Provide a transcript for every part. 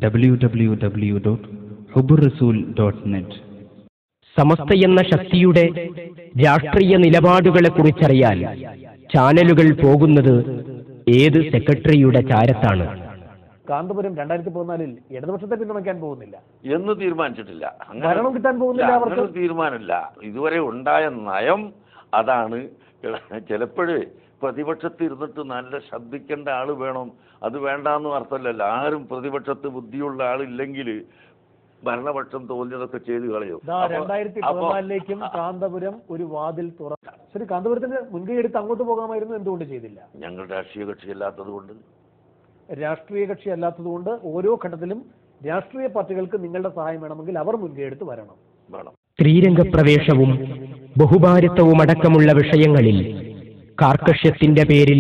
www.huburrasool.net. സമസ്തയെന്ന ശക്തിയുടെ രാഷ്ട്രീയ നിലപാടുകളെക്കുറിച്ചറിയാൻ ചാനലുകൾ പോകുന്നത് ഏത് സെക്രട്ടറിയുടെ ചാരത്താണ്? കാന്തപുരം 2014 ഇടതുപക്ഷത്തെ പിന്തുണയ്ക്കാൻ പോകുന്നില്ല എന്ന് തീരുമാനിച്ചിട്ടില്ല. ഭരണം കിട്ടാൻ പോകുന്നില്ല. അങ്ങനെ തീരുമാനമില്ല. ഇതുവരെ ഉണ്ടായ നയം അതാണ്. ചിലപ്പോഴേ പ്രതിപക്ഷത്ത് ഇരുന്നിട്ട് നല്ല ശബ്ദിക്കേണ്ട ആൾ വേണം, അത് വേണ്ടാന്നും അർത്ഥമല്ലല്ലോ. ആരും പ്രതിപക്ഷത്ത് ബുദ്ധിയുള്ള ആളില്ലെങ്കിൽ ഭരണപക്ഷം തോന്നിയതൊക്കെ ചെയ്ത് കളയും. 2014 കാന്തപുരം ഒരു വാതിൽ തുറക്കാം. ശരി, കാന്തപുരത്തിന് മുൻകൈ എടുത്ത് അങ്ങോട്ട് പോകാമായിരുന്നു, എന്തുകൊണ്ട് ചെയ്തില്ല? ഞങ്ങൾ രാഷ്ട്രീയ കക്ഷിയല്ലാത്തത് കൊണ്ട്. രാഷ്ട്രീയ കക്ഷി അല്ലാത്തതുകൊണ്ട് ഓരോ ഘട്ടത്തിലും രാഷ്ട്രീയ പാർട്ടികൾക്ക് നിങ്ങളുടെ സഹായം വേണമെങ്കിൽ അവർ മുൻകൈ എടുത്ത് വരണം. സ്ത്രീരംഗപ്രവേശവും ബഹുഭാരിത്വവും അടക്കമുള്ള വിഷയങ്ങളിൽ കാർക്കശ്യത്തിന്റെ പേരിൽ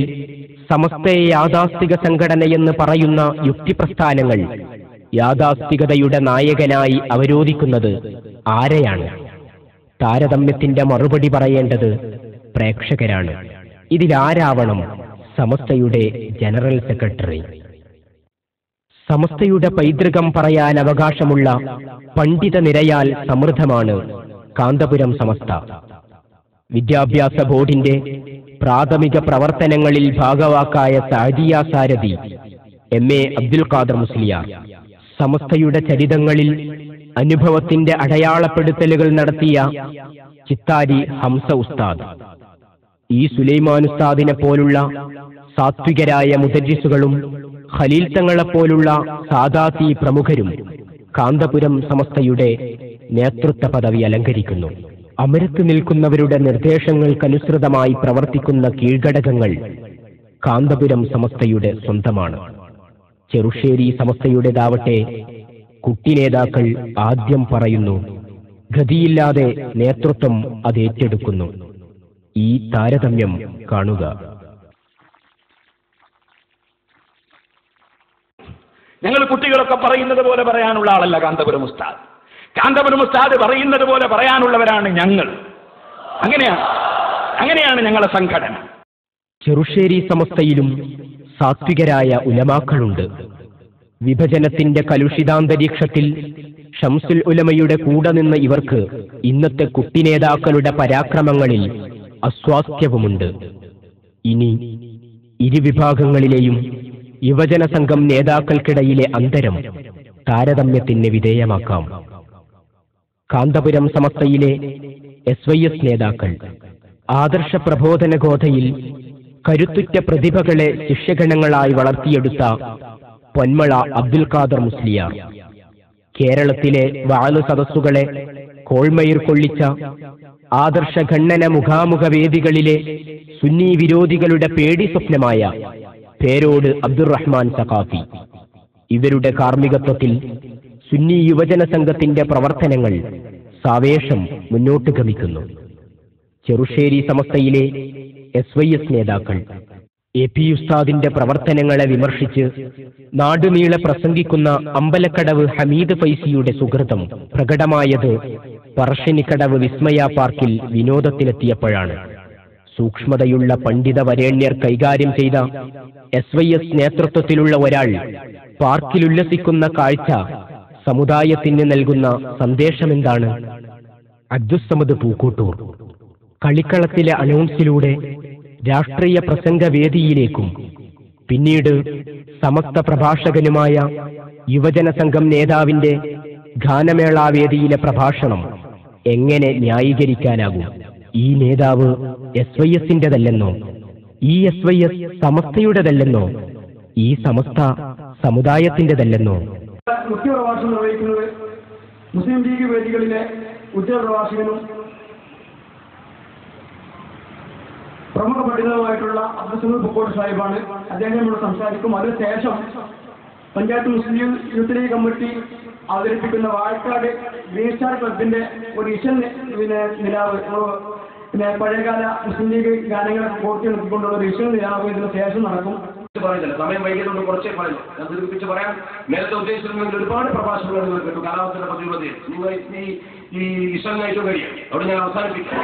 സമസ്തയെ യാഥാസ്ഥിക സംഘടനയെന്ന് പറയുന്ന യുക്തിപ്രസ്ഥാനങ്ങൾ യാഥാസ്ഥികതയുടെ നായകനായി അവരോധിക്കുന്നത് ആരെയാണ്? താരതമ്യത്തിന്റെ മറുപടി പറയേണ്ടത് പ്രേക്ഷകരാണ്. ഇതിലാരാവണം സമസ്തയുടെ ജനറൽ സെക്രട്ടറി? സമസ്തയുടെ പൈതൃകം പറയാൻ അവകാശമുള്ള പണ്ഡിത നിരയാൽ സമൃദ്ധമാണ് കാന്തപുരം സമസ്ത. വിദ്യാഭ്യാസ ബോർഡിന്റെ പ്രാഥമിക പ്രവർത്തനങ്ങളിൽ ഭാഗവാക്കായ സാദിയ സാരഥി MA അബ്ദുൽ ഖാദർ മുസ്ലിയാർ, സമസ്തയുടെ ചരിതങ്ങളിൽ അനുഭവത്തിന്റെ അടയാളപ്പെടുത്തലുകൾ നടത്തിയ ചിത്താരി ഹംസ ഉസ്താദ്, ഈ സുലൈമാൻ ഉസ്താദിനെ പോലുള്ള സാത്വികരായ മുദരിസുകളും ഖലീൽ തങ്ങളെപ്പോലുള്ള സാദാത്തി പ്രമുഖരും കാന്തപുരം സമസ്തയുടെ നേതൃത്വ പദവി അലങ്കരിക്കുന്നു. അമരത്ത് നിൽക്കുന്നവരുടെ നിർദ്ദേശങ്ങൾക്കനുസൃതമായി പ്രവർത്തിക്കുന്ന കീഴ്ഘടകങ്ങൾ കാന്തപുരം സമസ്തയുടെ സ്വന്തമാണ്. ചെറുശ്ശേരി സമസ്തയുടേതാവട്ടെ കുട്ടി നേതാക്കൾ ആദ്യം പറയുന്നു, ഗതിയില്ലാതെ നേതൃത്വം അത് ഏറ്റെടുക്കുന്നു. ഈ താരതമ്യം കാണുക. ഞങ്ങൾ കുട്ടികളൊക്കെ പറയുന്നത് പോലെ പറയാനുള്ള ആളല്ല കാന്തപുരം ഉസ്താദ്. കാന്തപുരം ഉസ്താദ് പറയുന്നത് പോലെ പറയാനുള്ളവരാണ് ഞങ്ങൾ. അങ്ങനെയാണ് ഞങ്ങളുടെ സംഘടന. ചെറുശ്ശേരി സമസ്തയിലും സാത്വികരായ ഉലമാക്കളുണ്ട്. വിഭജനത്തിന്റെ കലുഷിതാന്തരീക്ഷത്തിൽ ഷംസുൽ ഉലമയുടെ കൂടെ നിന്ന് ഇവർക്ക് ഇന്നത്തെ കുട്ടി നേതാക്കളുടെ പരാക്രമങ്ങളിൽ അസ്വാസ്ഥ്യവുമുണ്ട്. ഇനി ഇരുവിഭാഗങ്ങളിലെയും യുവജന സംഘം നേതാക്കൾക്കിടയിലെ അന്തരം താരതമ്യത്തിന് വിധേയമാക്കാം. കാന്തപുരം സമസ്തയിലെ SYS നേതാക്കൾ ആദർശ പ്രബോധന ഗോധയിൽ കരുത്തുറ്റ പ്രതിഭകളെ ശിഷ്യഗണങ്ങളായി വളർത്തിയെടുത്ത പൊന്മള അബ്ദുൽ ഖാദർ മുസ്ലിയാർ, കേരളത്തിലെ വാള് സദസ്സുകളെ കോൾമയിർ കൊള്ളിച്ച ആദർശ ഖണ്ഡന മുഖാമുഖ വേദികളിലെ സുന്നി വിരോധികളുടെ പേടി സ്വപ്നമായ പേരോട് അബ്ദുറഹ്മാൻ സഖാഫി, ഇവരുടെ കാർമ്മികത്വത്തിൽ സുന്നി യുവജന സംഘത്തിന്റെ പ്രവർത്തനങ്ങൾ സാവേശം മുന്നോട്ട് ഗമിക്കുന്നു. ചെറുശ്ശേരി സമസ്തയിലെ SYS നേതാക്കൾ AP ഉസ്താദിന്റെ പ്രവർത്തനങ്ങളെ വിമർശിച്ച് നാടുനീളെ പ്രസംഗിക്കുന്ന അമ്പലക്കടവ് ഹമീദ് ഫൈസിയുടെ സുഹൃതം പ്രകടമായത് പറശ്ശിനിക്കടവ് വിസ്മയ പാർക്കിൽ വിനോദത്തിലെത്തിയപ്പോഴാണ്. സൂക്ഷ്മതയുള്ള പണ്ഡിത വരേണ്യർ കൈകാര്യം ചെയ്ത SYS നേതൃത്വത്തിലുള്ള ഒരാൾ പാർക്കിൽ ഉല്ലസിക്കുന്ന കാഴ്ച സമുദായത്തിന് നൽകുന്ന സന്ദേശമെന്താണ്? അബ്ദുസ്സമദ് പൂക്കോട്ടൂർ കളിക്കളത്തിലെ അനൗൺസിലൂടെ രാഷ്ട്രീയ പ്രസംഗവേദിയിലേക്കും പിന്നീട് സമസ്ത പ്രഭാഷകനുമായ യുവജന സംഘം നേതാവിന്റെ ഗാനമേളാവേദിയിലെ പ്രഭാഷണം എങ്ങനെ ന്യായീകരിക്കാനാകും? ഈ നേതാവ് SYSന്റേതല്ലെന്നോ, ഈ SYS സമസ്തയുടേതല്ലെന്നോ, ഈ സമസ്ത സമുദായത്തിൻ്റെതല്ലെന്നോ? മുഖ്യപ്രഭാഷണം നിർവഹിക്കുന്നത് മുസ്ലിം ലീഗ് വേദികളിലെ ഉദ്യോഗപ്രഭാഷകനും പ്രമുഖ പണ്ഡിതനുമായിട്ടുള്ള അബ്ദുൽ പൂക്കോട്ട് സാഹിബാണ്. അദ്ദേഹം ഇവിടെ സംസാരിക്കും. അതിനുശേഷം പഞ്ചായത്ത് മുസ്ലിം യൂത്ത് ലീഗ് കമ്മിറ്റി അവതരിപ്പിക്കുന്ന വാഴക്കാട് ഗ്രീൻ സ്റ്റാർ ക്ലബിന്റെ ഒരു ഇഷൻ നിലാവ്, പഴയകാല മുസ്ലിം ലീഗ് ഗാനങ്ങളെ കോർത്തി നിർത്തിക്കൊണ്ടുള്ള ഒരു ഇഷൻ നിലാവ് ഇതിന് ശേഷം നടക്കും. പറയുന്നില്ല, സമയം വൈകിയതുകൊണ്ട് കുറച്ചേ പറയും. ഞാൻ ദീർഘിപ്പിച്ച് പറയാം. നേരത്തെ ഉദ്ദേശിച്ചിരുന്നെങ്കിൽ ഒരുപാട് പ്രഭാഷണങ്ങൾ നിങ്ങൾ കേട്ടു. കാലാവസ്ഥയുടെ പ്രതിരോധത്തിൽ നിങ്ങൾ ഈ ഇഷനായിട്ട് കഴിയും. അവിടെ ഞാൻ അവസാനിപ്പിക്കാം.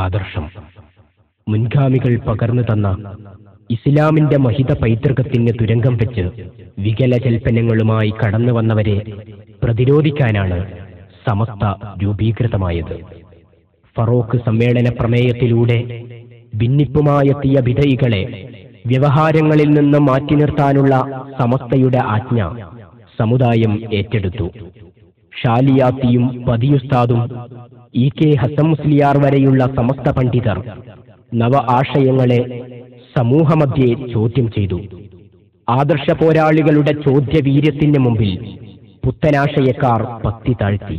ആദർശം മുൻഗാമികൾ പകർന്നു തന്ന ഇസ്ലാമിന്റെ മഹിത പൈതൃകത്തിന് തുരങ്കം വെച്ച് വികലജൽപ്പനങ്ങളുമായി കടന്നു വന്നവരെ പ്രതിരോധിക്കാനാണ് സമസ്ത രൂപീകൃതമായത്. ഫറോക്ക് സമ്മേളന പ്രമേയത്തിലൂടെ ഭിന്നിപ്പുമായെത്തിയ വിധയികളെ വ്യവഹാരങ്ങളിൽ നിന്ന് മാറ്റി നിർത്താനുള്ള സമസ്തയുടെ ആജ്ഞ സമുദായം ഏറ്റെടുത്തു. ഷാലിയാത്തിയും പതിയുസ്താദും EK ഹസൻ മുസ്ലിയാർ വരെയുള്ള സമസ്ത പണ്ഡിതർ നവ ആശയങ്ങളെ സമൂഹമധ്യേ ചോദ്യം ചെയ്തു. ആദർശ പോരാളികളുടെ ചോദ്യവീര്യത്തിന് മുമ്പിൽ പുത്തനാശയക്കാർ പത്തി താഴ്ത്തി.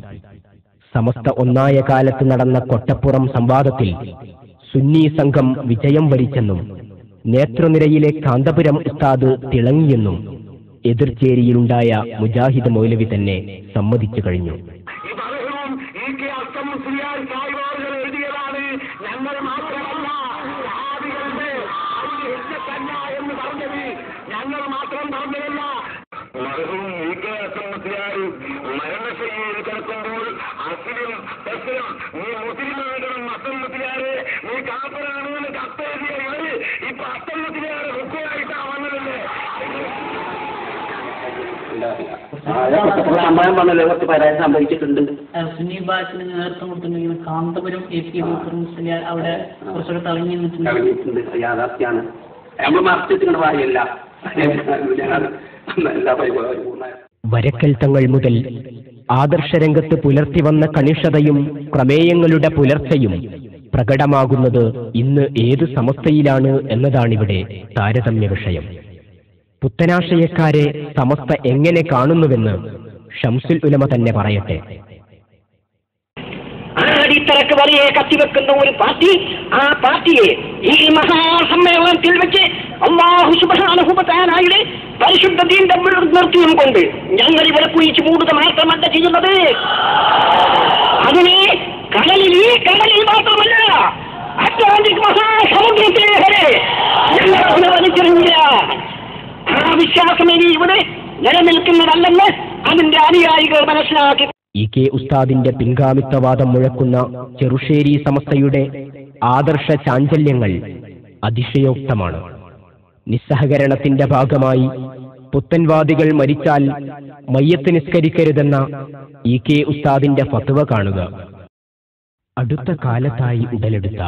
സമസ്ത ഒന്നായ കാലത്ത് നടന്ന കൊട്ടപ്പുറം സംവാദത്തിൽ സുന്നി സംഘം വിജയം വരിച്ചെന്നും നേതൃനിരയിലെ കാന്തപുരം ഉസ്താദ് തിളങ്ങിയെന്നും എതിർചേരിയിലുണ്ടായ മുജാഹിദ് മൗലവി തന്നെ സമ്മതിച്ചു കഴിഞ്ഞു. മരണശൈലിയിൽ കിടക്കുമ്പോൾ അസ്ലിം തസ്ലിം നീ മുസ്ലിമാകണം അസൻ മുസ്ലിയാരെ നീ കാപ്പറാണെന്ന് കത്തെഴുതിയ ഇവര് ഇപ്പൊ അസൻ മുസ്ലിയാരെ ഹുക്കുമായിട്ടാ വന്നതല്ലേ? അമ്മാൻ പറഞ്ഞല്ലോ കുറച്ച് പരാതി സംഭവിച്ചിട്ടുണ്ട്. സുന്നി ഭാഗത്തിന് നേതൃത്വം കൊടുത്തിട്ടുണ്ടെങ്കിൽ കാന്തപുരം AK മുസ്ലിയാർ അവിടെ കുറച്ചൊക്കെ തളങ്ങി നിന്നിട്ടുണ്ട്. യാഥാർത്ഥ്യമാണ്. നമ്മൾ മറച്ചിട്ടുള്ള കാര്യമല്ല. വരക്കൽ തങ്ങൾ മുതൽ ആദർശരംഗത്ത് പുലർത്തി വന്ന കണിഷ്ഠതയും പ്രമേയങ്ങളുടെ പുലർച്ചയും പ്രകടമാകുന്നത് ഇന്ന് ഏത് സമസ്തയിലാണ് എന്നതാണിവിടെ താരതമ്യ വിഷയം. പുത്തനാശയക്കാരെ സമസ്ത എങ്ങനെ കാണുന്നുവെന്ന് ഷംസുൽ ഉലമ തന്നെ പറയട്ടെ. അടിത്തറക്ക് വലിയ കത്തിവെക്കുന്ന ഒരു പാർട്ടി, ആ പാർട്ടിയെ ഈ മഹാസമ്മേളനത്തിൽ വെച്ച് അല്ലാഹു സുബ്ഹാനഹു വ തആലയുടെ പരിശുദ്ധ ദീൻ നിർത്തിയും കൊണ്ട് ഞങ്ങൾ ഇവിടെ കുഴിച്ചു മൂടുക മാത്രമല്ല ചെയ്യുന്നത്, അതിനെ കടലിൽ മാത്രമല്ല അറ്റ്ലാന്റിക് മഹാസമുദ്രത്തിലെ വരെ ഞങ്ങൾ വലിച്ചെറിഞ്ഞില്ല. ആ വിശ്വാസം ഇനി ഇവിടെ നിലനിൽക്കുന്നതല്ലെന്ന് അതിന്റെ അനുയായികൾ മനസ്സിലാക്കി. EK ഉസ്താദിന്റെ പിൻഗാമിത്വവാദം മുഴക്കുന്ന ചെറുശ്ശേരി സമസ്തയുടെ ആദർശ ചാഞ്ചല്യങ്ങൾ അതിശയോക്തമാണ്. നിസ്സഹകരണത്തിന്റെ ഭാഗമായി പുത്തൻവാദികൾ മരിച്ചാൽ മയ്യത്ത് നിസ്കരിക്കരുതെന്ന EK ഉസ്താദിന്റെ ഫത്വ കാണുക. അടുത്ത കാലത്തായി ഉടലെടുത്ത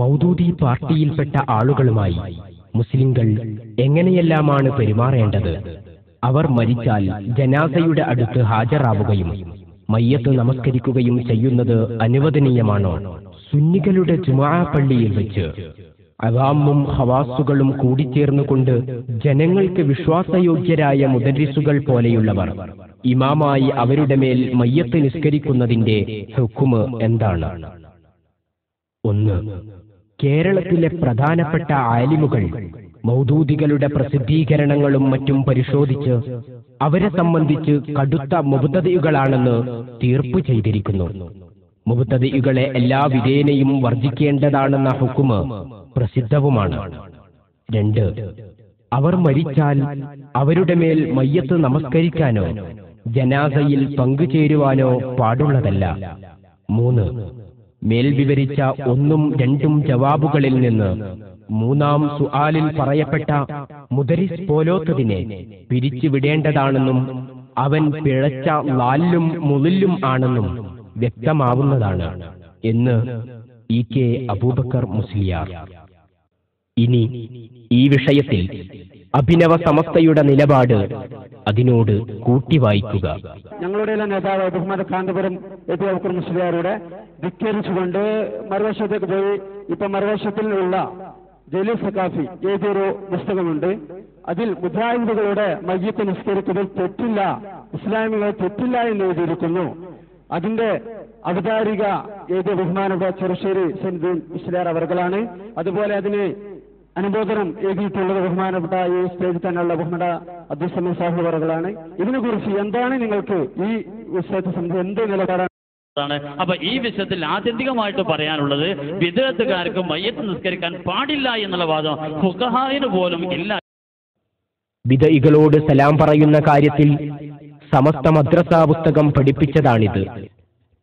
മൗദൂദി പാർട്ടിയിൽപ്പെട്ട ആളുകളുമായി മുസ്ലിങ്ങൾ എങ്ങനെയെല്ലാമാണ് പെരുമാറേണ്ടത്? അവർ മരിച്ചാൽ ജനാസയുടെ അടുത്ത് ഹാജരാവുകയും മയ്യത്ത് നമസ്കരിക്കുകയും ചെയ്യുന്നത് അനുവദനീയമാണോ? സുന്നികളുടെ ജുമുഅ പള്ളിയിൽ വെച്ച് അവാമും ഹവാസുകളും കൂടിച്ചേർന്നുകൊണ്ട് ജനങ്ങൾക്ക് വിശ്വാസയോഗ്യരായ മുദരിസുകൾ പോലെയുള്ളവർ ഇമാമായി അവരുടെ മേൽ മയ്യത്ത് നിസ്കരിക്കുന്നതിന്റെ ഹുക്മ് എന്താണ്? 1. കേരളത്തിലെ പ്രധാനപ്പെട്ട ആലിമുകൾ മൗദൂദികളുടെ പ്രസിദ്ധീകരണങ്ങളും മറ്റും പരിശോധിച്ച് അവരെ സംബന്ധിച്ച് കടുത്ത മുബ്തദിഉകളാണെന്ന് തീർപ്പ് ചെയ്തിരിക്കുന്നു. മുബ്തദിഉകളെ എല്ലാ വിധേനയും വർജിക്കേണ്ടതാണെന്ന ഹുക്മ് പ്രസിദ്ധവുമാണ്. 2. അവർ മരിച്ചാൽ അവരുടെ മേൽ മയ്യത്ത് നമസ്കരിക്കാനോ ജനാസയിൽ പങ്കുചേരുവാനോ പാടുള്ളതല്ല. 3. മേൽ വിവരിച്ച 1ഉം 2ഉം ജവാബുകളിൽ നിന്ന് 3ആം സുആലിൽ പറയപ്പെട്ട മുദരിസ് പോലോത്തതിനെ പിരിച്ചുവിടേണ്ടതാണെന്നും അവൻ പിഴച്ച ലാലും മുളിലും ആണെന്നും വ്യക്തമാവുന്നതാണ് എന്ന് EK അബൂബക്കർ മുസ്ലിയാർ. ഇനി ഈ വിഷയത്തിൽ അഭിനവ സമസ്തയുടെ നിലപാട് അതിനോട് കൂട്ടിവായിക്കുക. ഞങ്ങളുടെ നേതാവ് ബഹുമാന കാന്തപുരം AK അബൂബക്കർ മുസ്ലിയാരുടെ ധിക്കരിച്ചുകൊണ്ട് മറുവശത്തേക്ക് പോയി ഇപ്പൊ മറുവശത്തിലുള്ള ജലീൽ സഖാഫി എഴുതിയൊരു പുസ്തകമുണ്ട്. അതിൽ മുജാഹിദുകളുടെ മയ്യത്ത് നിസ്കരിക്കുന്നതിൽ തെറ്റില്ല, ഇസ്ലാമികൾ തെറ്റില്ല എന്ന് എഴുതിയിരിക്കുന്നു. അതിന്റെ അവതാരിക എഴുതിയ ബഹുമാനപ്പെട്ട ചെറുശ്ശേരി സൈനുദ്ദീൻ മുസ്ലിയാർ അവർകളാണ്. അതുപോലെ അതിന് അനുബോധനം എഴുതിയിട്ടുള്ളത് ബഹുമാനപ്പെട്ട ഈ സ്റ്റേജിൽ തന്നെയുള്ള ബഹുമാന അബ്ദുൽ സമീർ സാഹിബ് അവർകളാണ്. ഇതിനെക്കുറിച്ച് എന്താണ് നിങ്ങൾക്ക് ഈ വിഷയത്തെ സംബന്ധിച്ച് എന്ത് നിലപാടാണ്? അപ്പൊ ഈ വിഷയത്തിൽ ആത്യന്തികമായിട്ട് പറയാനുള്ളത് വിദേഹത്തുകാർക്ക് മയ്യത്ത് നിസ്കരിക്കാൻ പാടില്ല എന്നുള്ള വാദം ഫുഖഹായിന് പോലും ഇല്ല. ബിദഇകളോട് സലാം പറയുന്ന കാര്യത്തിൽ സമസ്ത മദ്രസ പുസ്തകം പഠിപ്പിച്ചതാണിത്.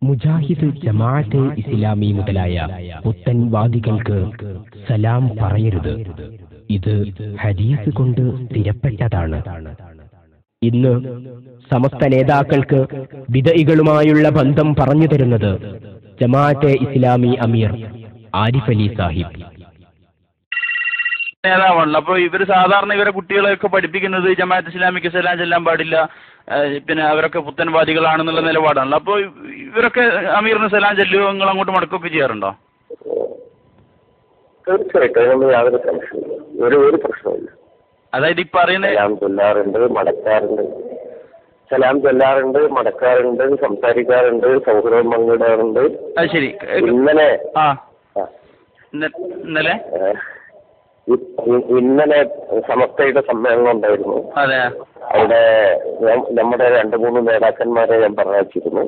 മുജാഹിദ് ജമാഅത്തെ ഇസ്ലാമി മുതലായ പുത്തൻവാദികൾക്ക് സലാം പറയരുത്. ഇത് ഹദീസ് കൊണ്ട് സ്ഥിരപ്പെട്ടതാണ്. ഇന്ന് സമസ്ത നേതാക്കൾക്ക് ബിദഇകളുമായുള്ള ബന്ധം പറഞ്ഞു തരുന്നത് ജമാഅത്തെ ഇസ്ലാമി അമീർ ആരിഫ് അലി സാഹിബ് നേതാവാണല്ലോ. അപ്പോൾ ഇവർ സാധാരണ ഇവരെ കുട്ടികളെയൊക്കെ പഠിപ്പിക്കുന്നത് ജമാഅത്ത് ഇസ്ലാമിക്ക് സലാം ചെല്ലാൻ പാടില്ല, പിന്നെ അവരൊക്കെ പുത്തൻവാദികളാണെന്നുള്ള നിലപാടാണല്ലോ. അപ്പോൾ ഇവരൊക്കെ അമീറിന് സലാം ചെല്ലുകയോ നിങ്ങൾ അങ്ങോട്ട് മടക്കുകയൊക്കെ ചെയ്യാറുണ്ടോ? തീർച്ചയായിട്ടും അതിനൊന്നും യാതൊരു സംശയമില്ല, ഒരു പ്രശ്നമില്ല. അതായത് ഈ പറയുന്ന സലാം ചൊല്ലാറുണ്ട്, മടക്കാറുണ്ട്, സംസാരിക്കാറുണ്ട്, സൗഹൃദം പങ്കിടാറുണ്ട്. അത് ശരി. ഇന്നലെ സമസ്തയുടെ സമ്മേളനം ഉണ്ടായിരുന്നു. അതെ. അവിടെ നമ്മുടെ 2-3 നേതാക്കന്മാരെ ഞാൻ പറഞ്ഞയച്ചിരുന്നു.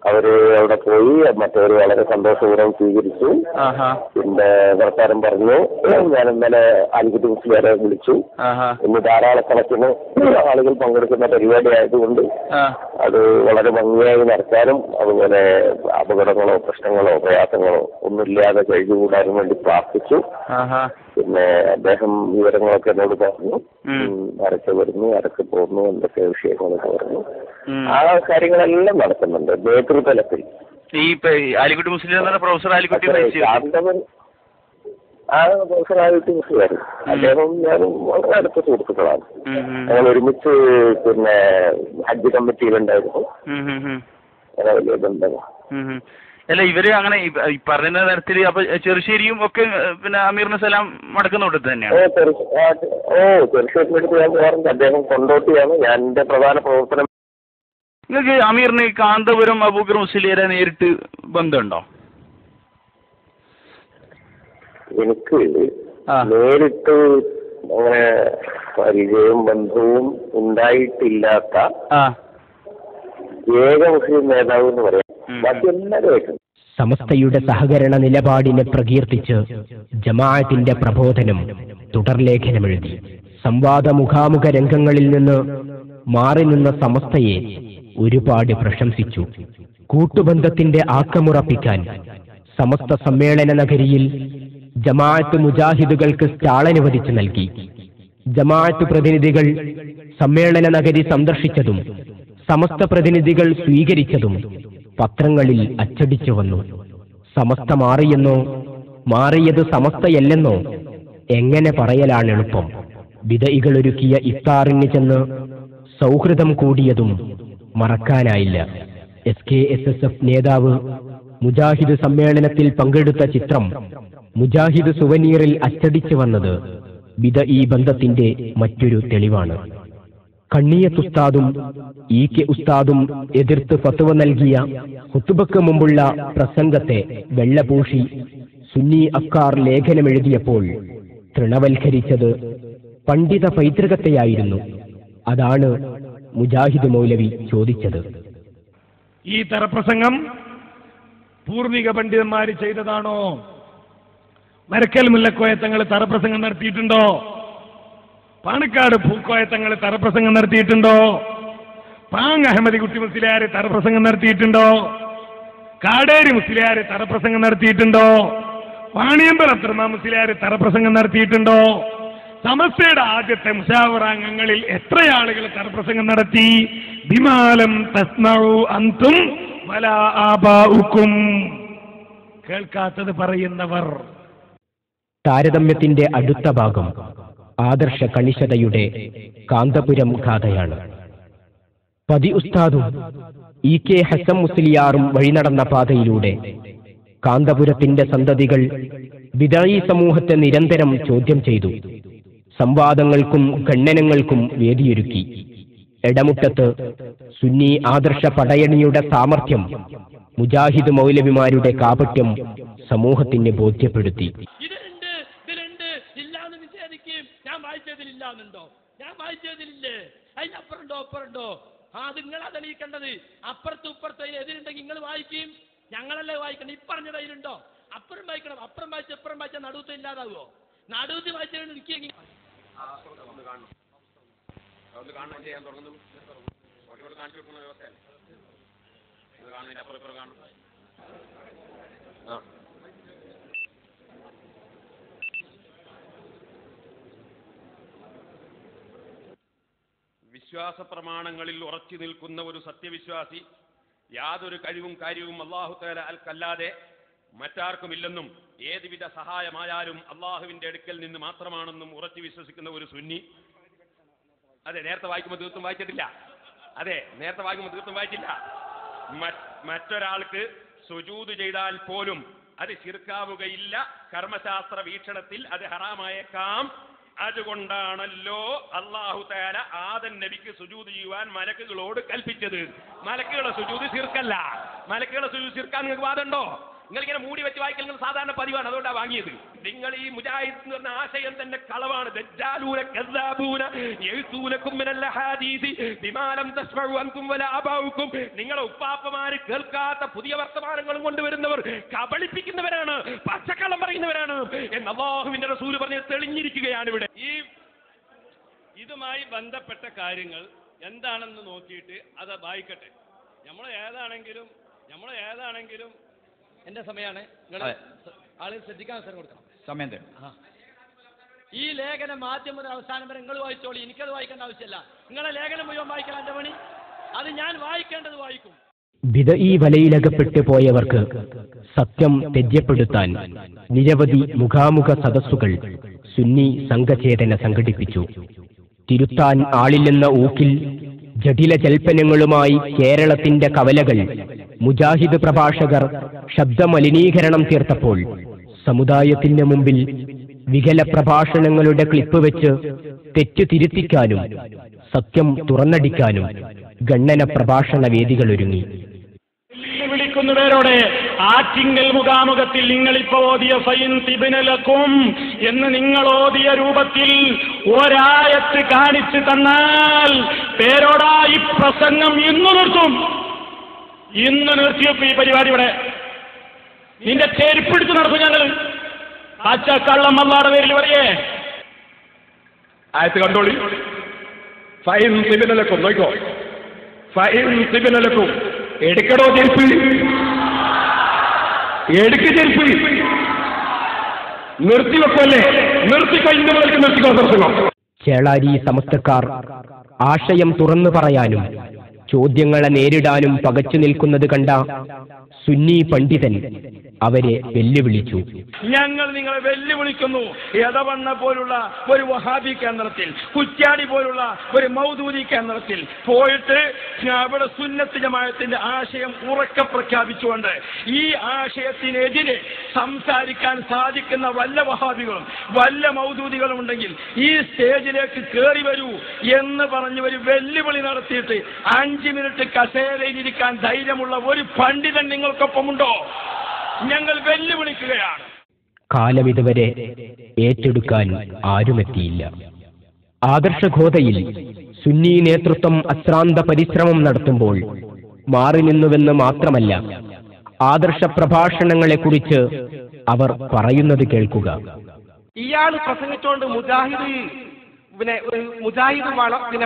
അവര് അവിടെ പോയി മറ്റവര് വളരെ സന്തോഷപൂർവ്വം സ്വീകരിച്ചു. പിന്നെ വർത്താനം പറഞ്ഞു. ഞാൻ ഇന്നലെ ആലിക്കുട്ടി മുസ്ലിയാരെ വിളിച്ചു. ഇന്ന് ധാരാളക്കണക്കിന് ആളുകൾ പങ്കെടുക്കുന്ന പരിപാടി ആയതുകൊണ്ട് അത് വളരെ ഭംഗിയായി നടത്താനും അതുപോലെ അപകടങ്ങളോ പ്രശ്നങ്ങളോ പ്രയാസങ്ങളോ ഒന്നുമില്ലാതെ കഴിഞ്ഞുകൂടാനും വേണ്ടി പ്രാർത്ഥിച്ചു. പിന്നെ അദ്ദേഹം വിവരങ്ങളൊക്കെ എന്നോട് പറഞ്ഞു. ആരൊക്കെ വരുന്നു, ആരൊക്കെ പോകുന്നു, എന്തൊക്കെ വിഷയങ്ങളൊക്കെ പറഞ്ഞു. ആ കാര്യങ്ങളെല്ലാം നടക്കുന്നുണ്ട് നേതൃതലത്തിൽ. ഈ ആലിക്കുട്ടി മുസ്ലിം പ്രൊഫസർ ആലിക്കുട്ടി പ്രൊഫസർ ആലിക്കുട്ടി മുസ്ലിയാർ അദ്ദേഹം ഞാനും വളരെ അടുത്ത സുഹൃത്തുക്കളാണ്. ഞങ്ങൾ ഒരുമിച്ച് പിന്നെ ഹജ്ജ് കമ്മിറ്റിയിലുണ്ടായിരുന്നു. വളരെ വലിയ ബന്ധമാണ്. അല്ല ഇവര് അങ്ങനെ ഈ പറയുന്ന തരത്തിൽ അപ്പൊ ചെറുശ്ശേരിയും ഒക്കെ പിന്നെ അമീറിന് സലാം മടക്കുന്ന കൂട്ടത്തിൽ തന്നെയാണ്. ചെറുശ്ശേരി ഞാൻ പോകാറുണ്ട്. അദ്ദേഹം കൊണ്ടോട്ടിയാണ്. ഞാൻ എന്റെ പ്രധാന പ്രവർത്തനം. നിങ്ങൾക്ക് അമീറിന് കാന്തപുരം അബൂബക്കർ മുസ്ലിയാരെ നേരിട്ട് ബന്ധമുണ്ടോ? എനിക്ക് നേരിട്ട് അങ്ങനെ പരിചയവും ബന്ധവും ഉണ്ടായിട്ടില്ലാത്ത ഏക മുസ്ലിം നേതാവ് എന്ന് പറയാം. ബാക്കി എല്ലാവരും സമസ്തയുടെ സഹകരണ നിലപാടിനെ പ്രകീർത്തിച്ച് ജമാഅത്തിന്റെ പ്രബോധനം തുടർലേഖനമെഴുതി. സംവാദ മുഖാമുഖ രംഗങ്ങളിൽ നിന്ന് മാറി നിന്ന സമസ്തയെ ഒരുപാട് പ്രശംസിച്ചു. കൂട്ടുബന്ധത്തിന്റെ ആക്കമുറപ്പിക്കാൻ സമസ്ത സമ്മേളന നഗരിയിൽ ജമാഅത്ത് മുജാഹിദുകൾക്ക് സ്റ്റാൾ അനുവദിച്ചു നൽകി. ജമാഅത്ത് പ്രതിനിധികൾ സമ്മേളന നഗരി സന്ദർശിച്ചതും സമസ്ത പ്രതിനിധികൾ സ്വീകരിച്ചതും പത്രങ്ങളിൽ അച്ചടിച്ചു വന്നു. സമസ്ത മാറിയെന്നോ മാറിയത് സമസ്തയല്ലെന്നോ എങ്ങനെ പറയലാണ് എളുപ്പം. ബിദഇകളൊരുക്കിയ ഇഫ്താറിന് ചെന്ന് സൗഹൃദം കൂടിയതും മറക്കാനായില്ല. SKSSF നേതാവ് മുജാഹിദ് സമ്മേളനത്തിൽ പങ്കെടുത്ത ചിത്രം മുജാഹിദ് സുവനീറിൽ അച്ചടിച്ചു വന്നത് ബിദഈ ബന്ധത്തിന്റെ മറ്റൊരു തെളിവാണ്. കണ്ണിയത്തുസ്താദും EK ഉസ്താദും എതിർത്ത് ഫത്വ നൽകിയ ഖുത്ബക്ക് മുമ്പുള്ള പ്രസംഗത്തെ വെള്ളപൂശി സുന്നി അഫ്കാർ ലേഖനമെഴുതിയപ്പോൾ തൃണവൽക്കരിച്ചത് പണ്ഡിത പൈതൃകത്തെയായിരുന്നു. അതാണ് മുജാഹിദ് മൗലവി ചോദിച്ചത്. ഈ തറപ്രസംഗം പൂർവിക പണ്ഡിതന്മാർ ചെയ്തതാണോ? മരക്കൽ മുല്ലക്കോയത്തങ്ങൾ തറപ്രസംഗം നടത്തിയിട്ടുണ്ടോ? പാണക്കാട് പൂക്കോയത്തങ്ങൾ തറപ്രസംഗം നടത്തിയിട്ടുണ്ടോ? പാങ് അഹമ്മദി കുട്ടി മുസ്ലിയാർ തറപ്രസംഗം നടത്തിയിട്ടുണ്ടോ? കാടേരി മുസ്ലിയാർ തറപ്രസംഗം നടത്തിയിട്ടുണ്ടോ? വാണിയമ്പൽ അബ്ദുറഹ്മാൻ മുസ്ലിയാർ തറപ്രസംഗം നടത്തിയിട്ടുണ്ടോ? സമസ്തയുടെ ആദ്യത്തെ മുശാവറാംഗങ്ങളിൽ എത്ര ആളുകൾ തറപ്രസംഗം നടത്തി? ബിമാലം തസ്മഉ അൻതും വലാ ആബാഉകും. കേൾക്കാത്തത് പറയുന്നവർ. താരതമ്യത്തിന്റെ അടുത്ത ഭാഗം ആദർശ കണിശതയുടെ കാന്തപുരം ഗാഥയാണ്. പതി ഉസ്താദും EK ഹസൻ മുസ്ലിയാറും വഴിനടന്ന പാതയിലൂടെ കാന്തപുരത്തിന്റെ സന്തതികൾ ബിദഈ സമൂഹത്തെ നിരന്തരം ചോദ്യം ചെയ്തു. സംവാദങ്ങൾക്കും ഖണ്ഡനങ്ങൾക്കും വേദിയൊരുക്കി. എടമുട്ടത്ത് സുന്നി ആദർശ പടയണിയുടെ സാമർഥ്യം മുജാഹിദ് മൗലവിമാരുടെ കാപട്യം സമൂഹത്തിന് ബോധ്യപ്പെടുത്തി. ഞാൻ വായിച്ചതിലില്ലേ? അതിനപ്പുറണ്ടോ അപ്പുറണ്ടോ? അത് നിങ്ങളാ തെളിയിക്കേണ്ടത്. അപ്പുറത്തും ഇപ്പുറത്തും എതിരുണ്ടെങ്കിൽ നിങ്ങൾ വായിക്കും, ഞങ്ങളല്ലേ വായിക്കണം. ഇപ്പറഞ്ഞത് അതിലുണ്ടോ? അപ്പുറം വായിക്കണം. അപ്പുറം വായിച്ച് ഇപ്പുറം വായിച്ചാൽ നടുവത്ത് ഇല്ലാതാവോ? നടുവത്ത് വായിച്ചു നിൽക്കിയെങ്കിൽ വിശ്വാസ പ്രമാണങ്ങളിൽ ഉറച്ചു നിൽക്കുന്ന ഒരു സത്യവിശ്വാസി യാതൊരു കഴിവും കാര്യവും അല്ലാഹു തആല അല്ലാതെ മറ്റാർക്കുമില്ലെന്നും ഏതുവിധ സഹായമായാലും അള്ളാഹുവിന്റെ അടുക്കൽ നിന്ന് മാത്രമാണെന്നും ഉറച്ചു വിശ്വസിക്കുന്ന ഒരു സുന്നി. അതെ, നേരത്തെ വായിക്കുമ്പോൾ തീർത്തും വായിച്ചിട്ടില്ല. മറ്റൊരാൾക്ക് സുജൂദ് ചെയ്താൽ പോലും അത് ശിർക്കാവുകയില്ല. കർമ്മശാസ്ത്ര വീക്ഷണത്തിൽ അത് ഹറാമായേക്കാം. അതുകൊണ്ടാണല്ലോ അല്ലാഹു തആല ആദം നബിക്ക് സുജൂദ് ചെയ്യുവാൻ മലക്കുകളോട് കൽപ്പിച്ചത്. മലക്കുകളുടെ സുജൂദ് ശിർക്കല്ല. മലക്കുകളുടെ സുജൂദ് ശിർക്കാൻ നിങ്ങൾക്ക് വാദമുണ്ടോ? നിങ്ങളിങ്ങനെ മൂടി വെച്ച് വായിക്കുന്നത് സാധാരണ പതിവാണ്, അതുകൊണ്ടാണ് വാങ്ങിയത്. നിങ്ങൾ ഈ മുജാഹിദ് എന്ന് പറഞ്ഞ ആശയം തന്നെ കളവാണ്. ദജ്ജാലൂന കദ്ദാബൂന യഅ്തൂനകും മിനൽ അഹാദീസ് ബിമാ ലം തസ്മഉ അൻകും വലാ അബാഉകും. നിങ്ങളെ ഉപ്പാപ്പമാര് കേൾക്കാത്ത പുതിയ വർത്തമാനങ്ങളും കൊണ്ടുവരുന്നവർ കബളിപ്പിക്കുന്നവരാണ്, പച്ചക്കള്ളം പറയുന്നവരാണ് എന്ന് അല്ലാഹുവിന്റെ റസൂൽ പറഞ്ഞ് തെളിഞ്ഞിരിക്കുകയാണ്. ഇവിടെ ഇതുമായി ബന്ധപ്പെട്ട കാര്യങ്ങൾ എന്താണെന്ന് നോക്കിയിട്ട് അത് വായിക്കട്ടെ. നമ്മൾ ഏതാണെങ്കിലും എന്റെ സമയമാണ്. നിങ്ങൾ ആളുകൾ ശ്രദ്ധിക്കാൻ അവസരം കൊടുക്കണം. സമയം തരും. ഈ ലേഖനം ആദ്യം മുതൽ അവസാനം വരെ നിങ്ങൾ വായിച്ചോളി. എനിക്കത് വായിക്കേണ്ട ആവശ്യമില്ല. നിങ്ങളെ ലേഖനം മുഴുവൻ വായിക്കാൻ എൻ്റെ പണി. അത് ഞാൻ വായിക്കേണ്ടത് വായിക്കും. ബിദ്ഈ വലയിലകപ്പെട്ടു പോയവർക്ക് സത്യം തെര്യപ്പെടുത്താൻ നിരവധി മുഖാമുഖ സദസ്സുകൾ സുന്നി സംഘചേതന സംഘടിപ്പിച്ചു. തിരുത്താൻ ആളില്ലെന്ന ഊക്കിൽ ജടില ജൽപ്പനങ്ങളുമായി കേരളത്തിന്റെ കവലകൾ മുജാഹിദ് പ്രഭാഷകർ ശബ്ദമലിനീകരണം തീർത്തപ്പോൾ സമുദായത്തിന്റെ മുമ്പിൽ വികല പ്രഭാഷണങ്ങളുടെ ക്ലിപ്പ് വെച്ച് തെറ്റു തിരുത്തിക്കാനും സത്യം തുറന്നടിക്കാനും ഗണ്ണന പ്രഭാഷണ വേദികളൊരുങ്ങി. വിളിക്കുന്നവരോട് ആറ്റിങ്ങൽ മുഖാമുഖത്തിൽ നിങ്ങളിപ്പോ ഓതിയ ഫൈൻ തിബ്നലക്കും എന്ന് നിങ്ങൾ ഓതിയ രൂപത്തിൽ ഒരായത്ത് കാണിച്ചു തന്നാൽ പേരോടാ ഈ പ്രസംഗം ഇന്ന് നിർത്തിയപ്പോ ഈ പരിപാടി ഇവിടെ നിന്റെ ചെരുപ്പിടിച്ച് നടത്തും ഞങ്ങൾ. പച്ചക്കള്ളം അല്ലാടെ പേരിൽ പറയേ ആയത്ത് കണ്ടോളി. ഫൈൻ തിബ്നലക്കും നോക്കോ. ഫൈൻ തിബ്നലക്കും എടുക്കടോ ചെരുപ്പ്, ചെരുപ്പ് നിർത്തിവെക്കല്ലേ. നിർത്തിക്കഴിഞ്ഞ മുതൽക്ക് നിർത്തിക്കോ പ്രസംഗം. ചേളാരി സമസ്തക്കാർ ആശയം തുറന്നു പറയാനും ചോദ്യങ്ങളെ നേരിടാനും പകച്ചു നിൽക്കുന്നത് കണ്ട സുന്നി പണ്ഡിതൻ അവരെ വെല്ലുവിളിച്ചു. ഞങ്ങൾ നിങ്ങളെ വെല്ലുവിളിക്കുന്നു. എടവണ്ണ പോലുള്ള ഒരു വഹാബി കേന്ദ്രത്തിൽ, കുറ്റ്യാടി പോലുള്ള ഒരു മൗദൂദി കേന്ദ്രത്തിൽ പോയിട്ട് അവിടെ സുന്നത്ത് ജമാഅത്തിന്റെ ആശയം ഉറക്കെ പ്രഖ്യാപിച്ചുകൊണ്ട് ഈ ആശയത്തിനെതിരെ സംസാരിക്കാൻ സാധിക്കുന്ന വല്ല വഹാബികളും വല്ല മൗദൂദികളും ഉണ്ടെങ്കിൽ ഈ സ്റ്റേജിലേക്ക് കയറി വരൂ എന്ന് പറഞ്ഞ് ഒരു വെല്ലുവിളി നടത്തിയിട്ട് 5 മിനിറ്റ് കസേരയിലിരിക്കാൻ ധൈര്യമുള്ള ഒരു പണ്ഡിതൻ നിങ്ങൾക്കൊപ്പമുണ്ടോ? ഞങ്ങൾ വെല്ലുവിളിക്കുകയാണ്. കാലമിതുവരെ ഏറ്റെടുക്കാൻ ആരുമെത്തിയില്ല. ആദർശഘോതയിൽ സുന്നി നേതൃത്വം അശ്രാന്ത പരിശ്രമം നടത്തുമ്പോൾ മാറി നിന്നുവെന്ന് മാത്രമല്ല, ആദർശ പ്രഭാഷണങ്ങളെക്കുറിച്ച് അവർ പറയുന്നത് കേൾക്കുക. ഇയാൾ പ്രസംഗിച്ചുകൊണ്ട് മുജാഹിദ്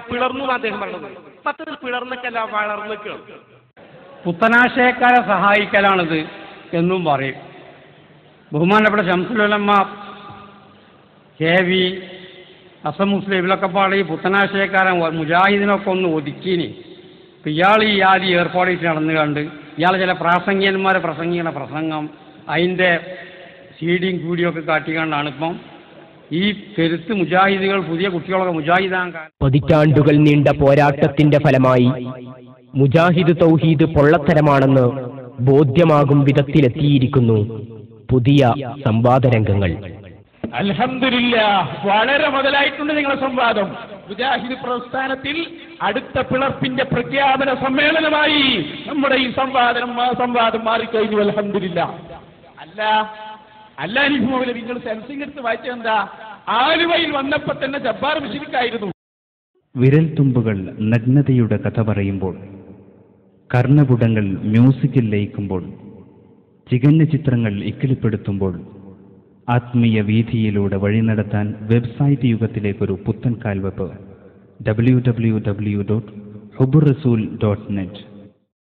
പിളർന്നു അദ്ദേഹം പറഞ്ഞത്. സത്യത്തിൽ പിളർന്നൊക്കെയല്ല, വളർന്നൊക്കെയാണ്. പുത്തനാശയക്കാരെ സഹായിക്കലാണിത് എന്നും പറയും. ബഹുമാനപ്പെട്ട ശംസുൽ ഉലമ KV അസം മുസ്ലിം ഇവരൊക്കെ പാടി ഈ പുത്തനാശയക്കാരൻ മുജാഹിദിനൊക്കെ ഒന്ന് ഒതുക്കിനി. ഇപ്പം ഇയാൾ ഈ ആദ്യം ഏർപ്പാടിച്ച് നടന്നു കണ്ട് ഇയാൾ ചില പ്രാസംഗികന്മാരെ പ്രസംഗിക്കുന്ന പ്രസംഗം അതിൻ്റെ സീഡിയും കൂടിയൊക്കെ കാട്ടിക്കൊണ്ടാണ് ഇപ്പം ഈ പെരുത്ത് മുജാഹിദുകൾ പുതിയ കുട്ടികളൊക്കെ മുജാഹിദാകാൻ. പതിറ്റാണ്ടുകൾ നീണ്ട പോരാട്ടത്തിന്റെ ഫലമായി മുജാഹിദ് തൗഹീദ് പൊള്ളത്തരമാണെന്ന് ബോധ്യമാകും വിധത്തിലെത്തിയിരിക്കുന്നു പുതിയ സംവാദരംഗങ്ങൾ. അൽഹംദുലില്ലാഹ്, വളരെ മുതലായിട്ടുണ്ട് നിങ്ങളുടെ സംവാദം. മുജാഹിദ് പ്രസ്ഥാനത്തിൽ അടുത്ത പിളർപ്പിന്റെ പ്രഖ്യാപന സമ്മേളനമായി നമ്മുടെ ഈ സംവാദം മാറിക്കഴിഞ്ഞു. അൽഹംദുലില്ലാഹ്. അല്ല അനുഭവം നിങ്ങൾ സെൻസിംഗ് എടുത്ത് വായിച്ചെന്താ? ആലുവയിൽ വന്നപ്പോ തന്നെ ജബ്ബാർ മുശ്രിക്കായിരുന്നു. വിരൽത്തുമ്പുകൾ നഗ്നതയുടെ കഥ പറയുമ്പോൾ, കർണപുടങ്ങൾ മ്യൂസിക്കിൽ ലയിക്കുമ്പോൾ, ചികഞ്ഞ ചിത്രങ്ങൾ ഇക്കിളിപ്പെടുത്തുമ്പോൾ, ആത്മീയ വീഥിയിലൂടെ വഴി നടത്താൻ വെബ്സൈറ്റ് യുഗത്തിലേക്കൊരു പുത്തൻ കാൽവെപ്പ് www.huburrasool.net